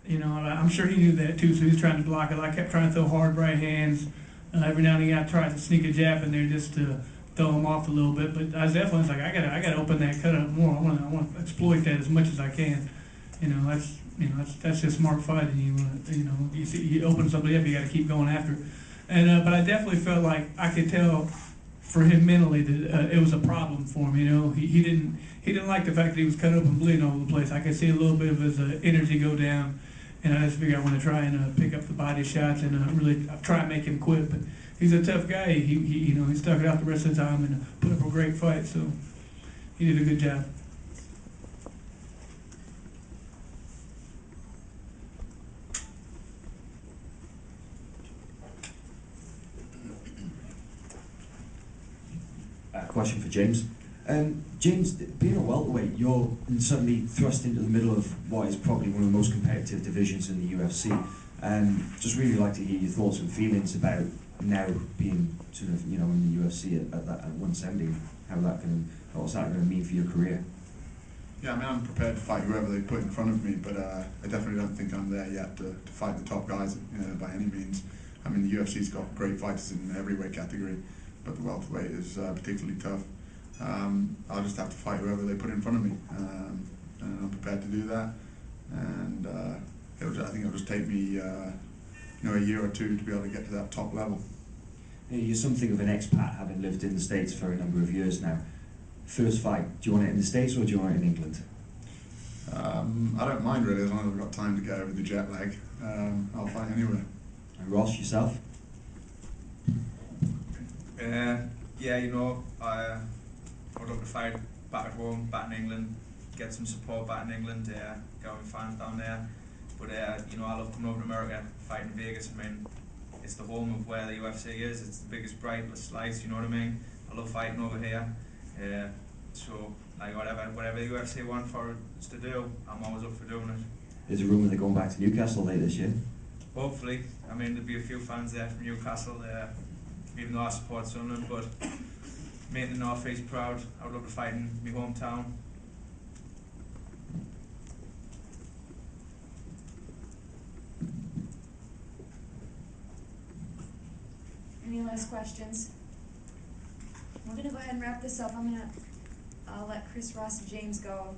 You know, and I'm sure he knew that too, so he was trying to block it. I kept trying to throw hard right hands. Every now and again, I tried to sneak a jab in there just to throw him off a little bit. But I was definitely like, I gotta open that cut up more. I want to exploit that as much as I can. You know, that's just smart fighting. You open somebody up, you got to keep going after it. And but I definitely felt like I could tell for him mentally that it was a problem for him. You know, he didn't like the fact that he was cut open, bleeding all over the place. I could see a little bit of his energy go down. And I just figured I want to try and pick up the body shots and really try and make him quit. But he's a tough guy. He stuck it out the rest of the time and put up a great fight. So he did a good job. Question for James. James, being a welterweight, you're suddenly thrust into the middle of what is probably one of the most competitive divisions in the UFC. Just really like to hear your thoughts and feelings about now being sort of, you know, in the UFC at 170. What's that going to mean for your career? Yeah, I mean, I'm prepared to fight whoever they put in front of me, but I definitely don't think I'm there yet to fight the top guys by any means. I mean, the UFC's got great fighters in every weight category, but the welterweight is particularly tough. I'll just have to fight whoever they put in front of me, and I'm prepared to do that. And I think it'll just take me, a year or two to be able to get to that top level. You're something of an expat, having lived in the States for a number of years now. First fight, do you want it in the States or do you want it in England? I don't mind really, as long as I've got time to get over the jet lag. I'll fight anywhere. And Ross, yourself? Yeah, you know, I would love to fight back at home, back in England, get some support back in England, get all my fans down there. But you know, I love coming over to America, fighting in Vegas. I mean, it's the home of where the UFC is. It's the biggest, brightest lights. You know what I mean? I love fighting over here. So like whatever the UFC want for us to do, I'm always up for doing it. There's a rumour they're going back to Newcastle later this year. Hopefully. I mean, there'll be a few fans there from Newcastle. Even though I support Sunderland, but making the North East proud, I would love to fight in my hometown. Any last questions? We're gonna go ahead and wrap this up. I'll let Chris, Ross, and James go.